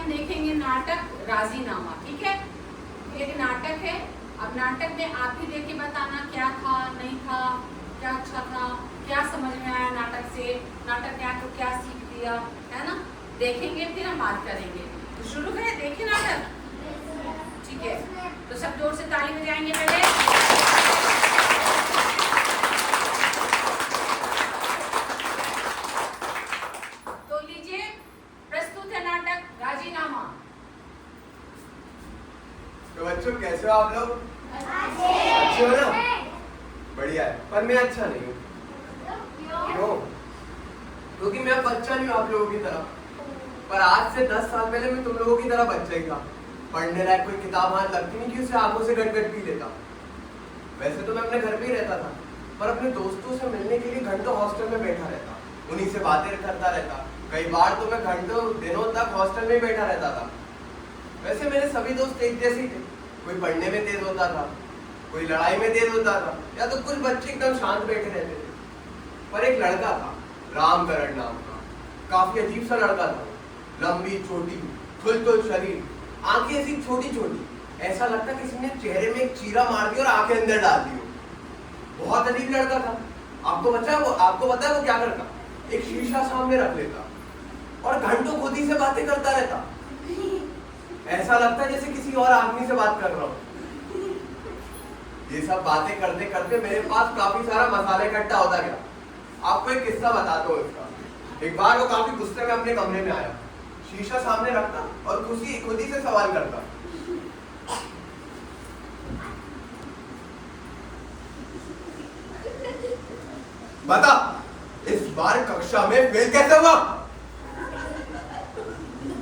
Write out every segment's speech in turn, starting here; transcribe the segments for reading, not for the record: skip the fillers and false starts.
हम देखेंगे नाटक राजीनामा। ठीक है, एक नाटक है। अब नाटक में आप ही देख के बताना क्या था, नहीं था, क्या अच्छा था, क्या समझ में आया नाटक से, नाटक ने आपको क्या सीख दिया, है ना। देखेंगे फिर हम बात करेंगे। तो शुरू करें, देखिए नाटक। ठीक है, तो सब जोर से ताली बजाएंगे पहले। तो लीजिए, प्रस्तुत है नाटक राजीनामा। तो बच्चों कैसे हो आप लोग? अच्छे हो ना? बढ़िया है, पर मैं अच्छा नहीं हूँ। क्यों? क्योंकि मैं बच्चा नहीं हूँ आप लोगों की तरह। पर आज से 10 साल पहले मैं तुम लोगों की तरह बच्चा ही था। पढ़ने लायक कोई किताब हाथ लगती नहीं कि उसे आंखों से गट-गट पी लेता। वैसे तो मैं अपने घर पे ही रहता था, पर अपने दोस्तों से मिलने के लिए घंटों हॉस्टल में बैठा रहता, उन्हीं से बातें करता रहता। कई बार तो मैं घंटों दिनों तक हॉस्टल में बैठा रहता था। वैसे मेरे सभी दोस्त एक जैसे ही थे। कोई पढ़ने में तेज होता था, कोई लड़ाई में तेज होता था, या तो कुछ बच्चे एकदम शांत बैठे रहते थे। पर एक लड़का था, रामकरण नाम का। काफी अजीब सा लड़का था। लंबी छोटी थुल शरीर, आंखें ऐसी छोटी छोटी, ऐसा लगता किसी ने चेहरे में एक चीरा मार दिया और आंखें अंदर डाल दी हो। बहुत अजीब लड़का था। आपको पता है वो क्या करता? एक शीशा सामने रख लेता और घंटों खुद ही से बातें करता रहता। ऐसा लगता जैसे किसी और आदमी से बात कर रहा हूं। ये सब बातें करते करते मेरे पास काफी सारा मसाला इकट्ठा होता गया। आपको एक किस्सा बताता हूँ इसका। एक बार वो काफी गुस्से में अपने कमरे में आया, शीशा सामने रखता और खुद ही से सवाल करता। बता, इस बार कक्षा में फेल कैसे हुआ?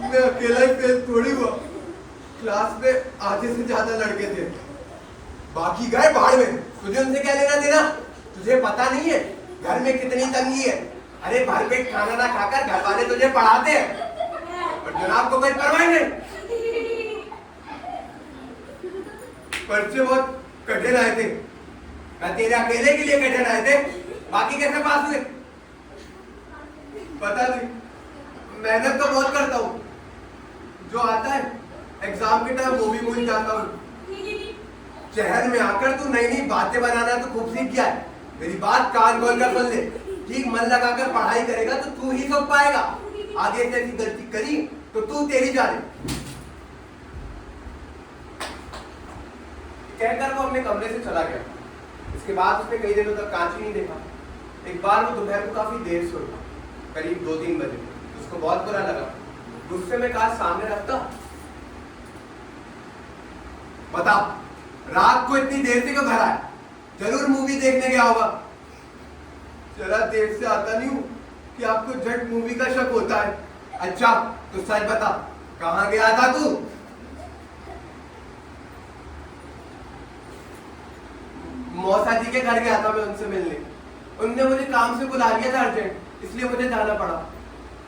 मैं अकेला ही फेल थोड़ी हुआ। क्लास में आधे से ज्यादा लड़के थे, बाकी गए भाड़ में। तुझे उनसे क्या लेना देना? तुझे पता नहीं है घर में कितनी तंगी है। अरे भर पेट खाना ना खाकर घर वाले तुझे पढ़ाते हैं और जनाब को कोई परवाह नहीं। पर्चे बहुत कठिन आए थे। मैं तेरे अकेले के लिए कठिन आए थे, बाकी कैसे पास हुए पता नहीं। मेहनत तो बहुत करता हूँ, जो आता है एग्जाम के टाइम वो भी भूल जाता हूँ। शहर में आकर तू नई नई बातें बनाना तो खूब सीख गया है। मेरी बात कान खोल कर सुन ले। ठीक मन लगाकर पढ़ाई करेगा तो तू ही सब पाएगा। आगे से ऐसी गलती करी तो तू तेरी जाने। कहकर वो अपने कमरे से चला गया। इसके बाद उसने कई दिनों तक कांच ही नहीं देखा। एक बार वो दोपहर को काफी देर से उठा, करीब 2-3 बजे। उसको बहुत बुरा लगा। गुस्से में कांच सामने रखता, बता रात को इतनी देर से क्यों घर आया? जरूर मूवी देखने गया होगा। जरा देर से आता नहीं हूं कि आपको झट मूवी का शक होता है। अच्छा तो सच बता, कहां गया था तू? मौसा जी के घर गया था मैं उनसे मिलने। उनने मुझे काम से बुला लिया था अर्जेंट, इसलिए मुझे जाना पड़ा।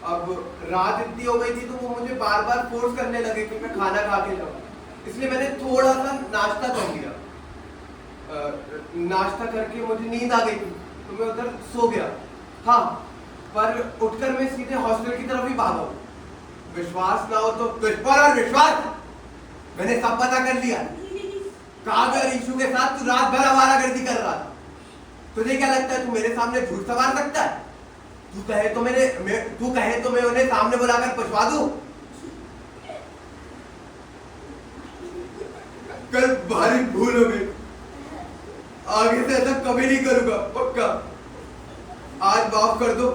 अब रात इतनी हो गई थी तो वो मुझे बार बार फोर्स करने लगे कि मैं खाना खा के जाऊं, इसलिए मैंने थोड़ा सा नाश्ता कर लिया। नाश्ता करके मुझे नींद आ गई थी तो मैं उधर सो गया। हाँ, पर उठकर मैं सीधे हॉस्टल की तरफ ही भागा। विश्वास ना हो तो तुझ पर और विश्वास, मैंने सब पता कर लिया। काव्य और ईशु के साथ तू रात भर आवारागर्दी कर रहा था। तुझे क्या लगता है तू मेरे सामने झूठ सवार सकता है? तू कहे तो मैं उन्हें सामने बुलाकर पूछवा दूं। कल भारी भूल हो गई, आगे से ऐसा कभी नहीं करूंगा, पक्का। आज माफ कर दो।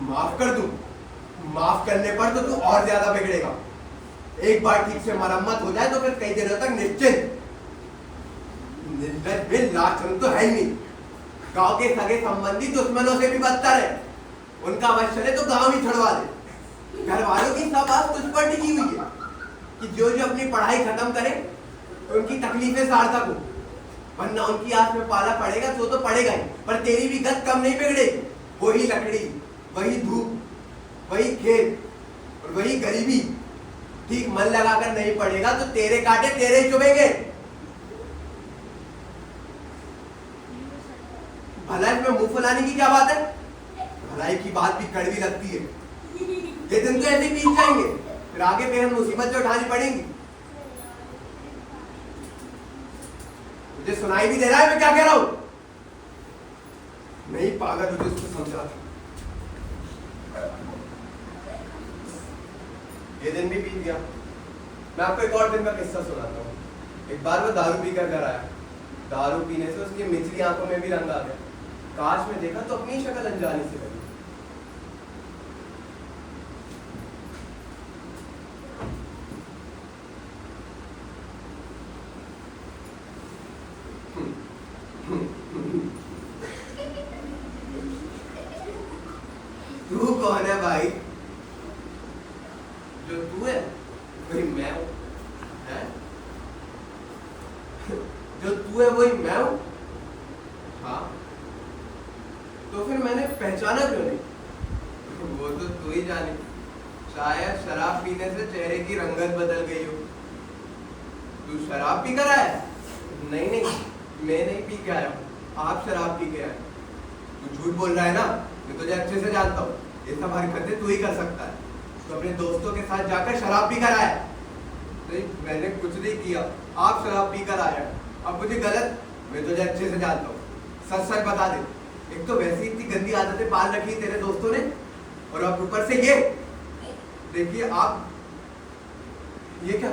माफ कर दूं? माफ करने पर तो तू और ज्यादा बिगड़ेगा। एक बार ठीक से मरम्मत हो जाए तो फिर कई दिनों तक निश्चिंत। निर्लज में लाचन तो है ही नहीं। गांव के सगे संबंधी दुश्मनों से भी बदतर है। उनका वश चले तो गांव ही छुड़वा दे। घर वालों की सब आस तुझ पर टिकी हुई है कि जो अपनी पढ़ाई खत्म करे तो उनकी तकलीफें सार्थक हो, वरना उनकी आस में पाला पड़ेगा तो पड़ेगा ही, पर तेरी भी गत कम नहीं बिगड़ेगी। वही लकड़ी, वही धूप, वही खेत और वही गरीबी। ठीक मन लगाकर नहीं पड़ेगा तो तेरे कांटे तेरे ही चुभेंगे। भलाई में मुंह फुलाने की क्या बात है? भलाई की बात भी कड़वी लगती है। ये दिन तो ऐसे बीत जाएंगे, फिर आगे बेहद मुसीबत जो उठानी पड़ेगी। मुझे सुनाई भी दे रहा है मैं क्या कह रहा हूं? नहीं पागल, मुझे उसको समझा। ये दिन भी बीत गया। मैं आपको एक और दिन का किस्सा सुनाता हूँ। एक बार वो दारू पीकर घर आया। दारू पीने से उसकी मिचली आंखों में भी रंग आ गया। काश में देखा तो अपनी शक्ल अनजाने से लगी। तू कौन है भाई? जो तू है वही मैं हूं। है? जो तू है वही मैं हूं। हाँ, तो फिर मैंने पहचाना क्यों नहीं? वो तो तू ही जाने। शायद शराब पीने से चेहरे की रंगत बदल गई हो। तू शराब पी कर आया? नहीं नहीं, मैं नहीं पी के आया हूं, आप शराब पी के आए। तू झूठ बोल रहा है ना? मैं तुझे अच्छे से जानता हूँ। ये सब हरकतें तू ही कर सकता है। तो अपने दोस्तों के साथ जाकर शराब पी कर आया? नहीं, मैंने कुछ नहीं किया, आप शराब पी कर आया। अब मुझे गलत, मैं तुझे अच्छे से जानता हूँ, सच सच बता दे। एक तो वैसी इतनी गंदी आदतें पाल रखी तेरे दोस्तों ने, और अब ऊपर से ये देखिए आप, ये क्या?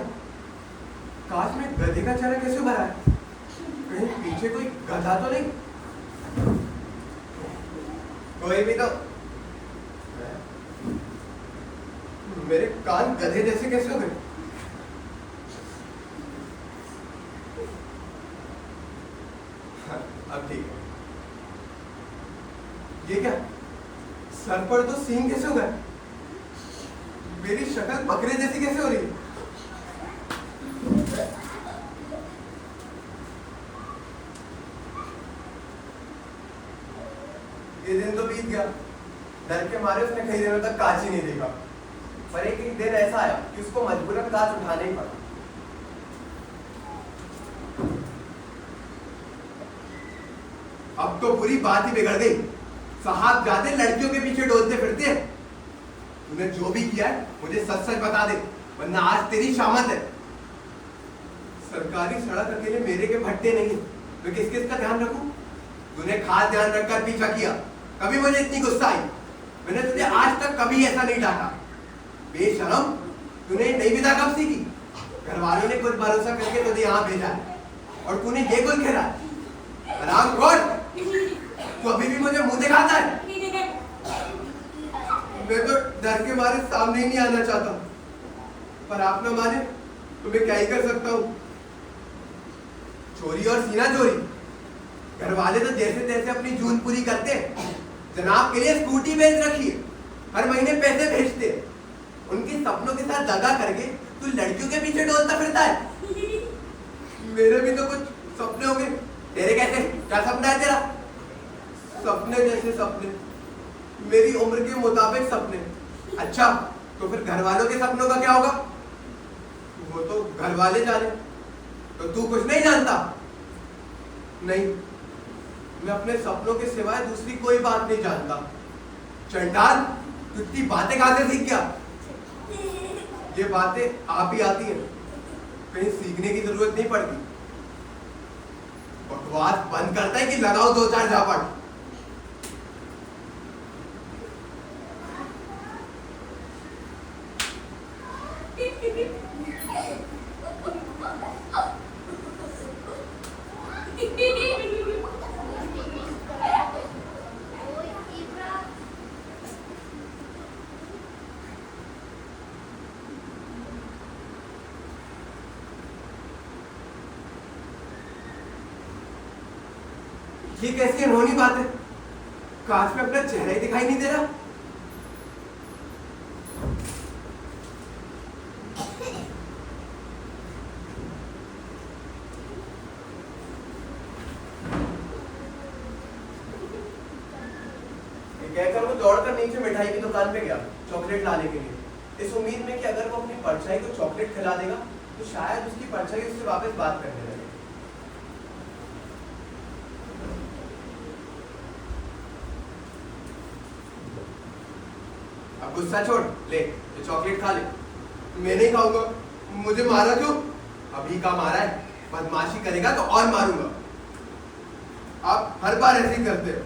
काश में गधे का चेहरा कैसे भरा है? कहीं पीछे कोई गधा तो नहीं? कोई भी तो। मेरे कान गधे जैसे कैसे हो गए? अब ठीक है। ये क्या? सर पर तो सींग कैसे हो गए? मेरी शक्ल बकरे जैसी कैसे हो रही है? ये दिन तो बीत गया। डर के मारे उसने कई दिनों तक कांच ही नहीं देखा। पर एक दिन ऐसा आया कि उसको मजबूरन कांच उठाना ही पड़ा। अब तो पूरी बात ही बिगड़ गई। साहबजादे लड़कियों के पीछे डोलते फिरते हैं। तूने जो भी किया है मुझे सच सच बता दे, वरना आज तेरी शामत है। सरकारी सड़क अकेले मेरे के भट्टे नहीं, तो किस किस का ध्यान रखूं? तूने खास ध्यान रखकर पीछा किया। कभी मुझे इतनी गुस्सा आई? मैंने तुझे आज तक कभी ऐसा नहीं डांटा। बेशरम, तूने नई विधा कब सीखी? घर वालों ने कुछ भरोसा करके तुझे यहाँ भेजा है, और तूने ये कुल खेला है? हरामखोर, तू अभी भी मुझे मुंह दिखाता है। मैं तो डर के मारे सामने ही नहीं आना चाहता, पर आप ना माने तो मैं क्या ही कर सकता हूँ। चोरी और सीना चोरी, घर वाले तो जैसे तैसे अपनी जून पूरी करते हैं। जनाब के लिए स्कूटी बेच रखी है, हर महीने पैसे भेजते हैं। उनके सपनों के साथ दगा करके तू लड़कियों के पीछे डोलता फिरता है। मेरे भी तो कुछ सपने होंगे। तेरे कैसे? क्या सपना है तेरा? सपने जैसे सपने, मेरी उम्र के मुताबिक सपने। अच्छा, तो फिर घर वालों के सपनों का क्या होगा? वो तो घर वाले जाने। तो तू कुछ नहीं जानता? नहीं, मैं अपने सपनों के सिवाय दूसरी कोई बात नहीं जानता। चंडाल, तू इतनी बातें कहां से सीख गया? ये बातें आप ही आती हैं, कहीं सीखने की जरूरत नहीं पड़ती। बकवास बंद करता है कि लगाओ दो चार झापट। ये कैसी अनहोनी बात है? कांच में अपना चेहरा ही दिखाई नहीं दे रहा। कहकर वो दौड़कर नीचे मिठाई की दुकान पे गया चॉकलेट लाने के लिए, इस उम्मीद में कि अगर वो अपनी परछाई को चॉकलेट खिला देगा तो शायद उसकी परछाई उससे वापस बात करने लगे। अब गुस्सा छोड़, ले ये चॉकलेट खा ले। मैं नहीं खाऊंगा। मुझे मारा क्यों? अभी का मारा है, बदमाशी करेगा तो और मारूंगा। आप हर बार ऐसे ही करते हैं,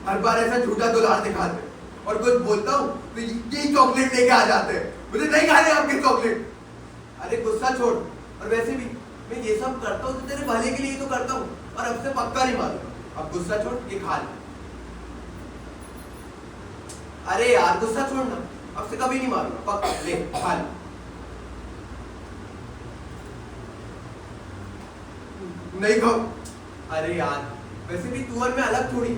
हर बार ऐसा झूठा दुलार दिखाते हैं और कुछ बोलता हूँ तो यही चॉकलेट लेके आ जाते हैं। मुझे नहीं खाने आपके चॉकलेट। अरे गुस्सा छोड़, और वैसे भी मैं ये सब करता हूँ तो तेरे भले के लिए तो करता हूँ, और अब से पक्का नहीं मारूंगा। अब गुस्सा छोड़, ये खा ले। अरे यार गुस्सा छोड़ना, अब से कभी नहीं मारूंगा, पक्का। ले खा ले। नहीं खाओ। अरे यार वैसे भी तू और मैं अलग थोड़ी।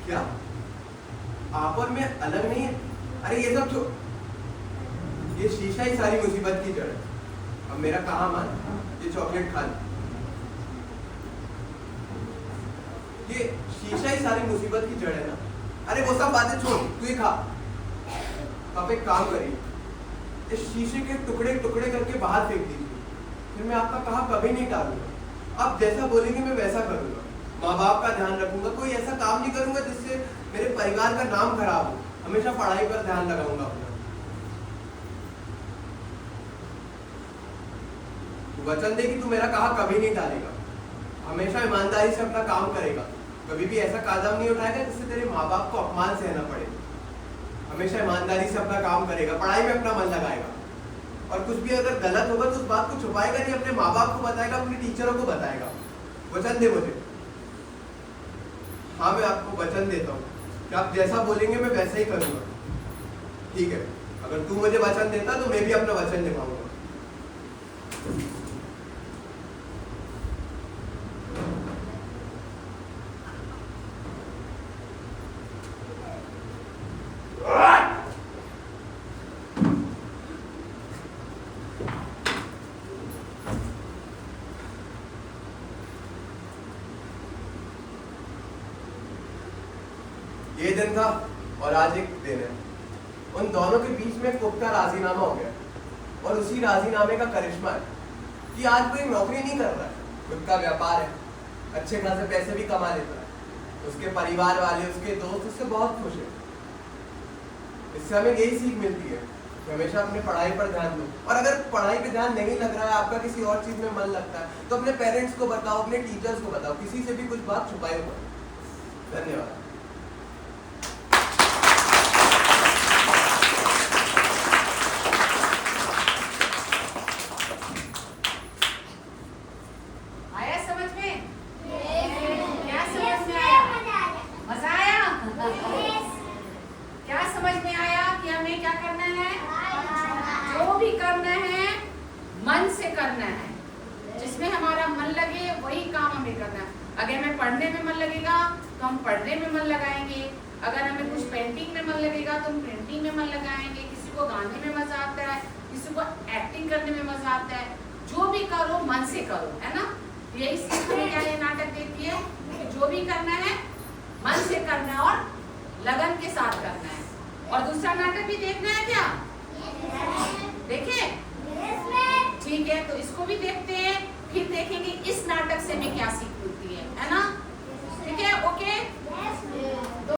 क्या आप और मैं अलग नहीं है? अरे ये सब छोड़, ये शीशा ही सारी मुसीबत की जड़ है। अब मेरा कहाँ मान, ये चॉकलेट खा ले। ये शीशा ही सारी मुसीबत की जड़ है ना। अरे वो सब बातें छोड़, तू ही खा। आप एक काम करिए, इस शीशे के टुकड़े टुकड़े करके बाहर फेंक दीजिए, फिर मैं आपका कहा कभी नहीं टालूंगा। आप जैसा बोलेंगे मैं वैसा करूंगा। माँ बाप का ध्यान रखूंगा, कोई ऐसा काम नहीं करूंगा जिससे मेरे परिवार का नाम खराब हो। हमेशा पढ़ाई पर ध्यान लगाऊंगा अपना। वचन दे कि तू मेरा कहा कभी नहीं टालेगा, हमेशा ईमानदारी से अपना काम करेगा, कभी भी ऐसा कदम नहीं उठाएगा जिससे तेरे माँ बाप को अपमान सहना पड़े। हमेशा ईमानदारी से अपना काम करेगा, पढ़ाई में अपना मन लगाएगा, और कुछ भी अगर गलत होगा तो उस बात को छुपाएगा नहीं, अपने माँ बाप को बताएगा, अपने टीचरों को बताएगा। वचन दे मुझे। हाँ मैं आपको वचन देता हूँ कि आप जैसा बोलेंगे मैं वैसा ही करूँगा। ठीक है, अगर तू मुझे वचन देता तो मैं भी अपना वचन निभाऊंगा। ये दिन था और आज एक दिन है। उन दोनों के बीच में पुख्ता राजीनामा हो गया, और उसी राजीनामे का करिश्मा है कि आज कोई नौकरी नहीं कर रहा है, खुद का व्यापार है, अच्छे खासे पैसे भी कमा लेता है, उसके परिवार वाले, उसके दोस्त उससे बहुत खुश है। इससे हमें यही सीख मिलती है कि हमेशा अपनी पढ़ाई पर ध्यान दो, और अगर पढ़ाई पे ध्यान नहीं लग रहा है, आपका किसी और चीज में मन लगता है, तो अपने पेरेंट्स को बताओ, अपने टीचर्स को बताओ, किसी से भी कुछ बात छुपाए हुआ। धन्यवाद। मन से करना है, जिसमें हमारा मन लगे वही काम हमें करना है। अगर हमें पढ़ने में मन लगेगा तो हम पढ़ने में मन लगाएंगे, अगर हमें कुछ पेंटिंग में मन लगेगा तो हम पेंटिंग में मन लगाएंगे, किसी को गाने में मजा आता है, किसी को एक्टिंग करने में मजा आता है। जो भी करो मन से करो, है ना। यही सीख हमें क्या ये नाटक देती है कि जो भी करना है मन से करना है और लगन के साथ करना है। और दूसरा नाटक भी देखना है क्या?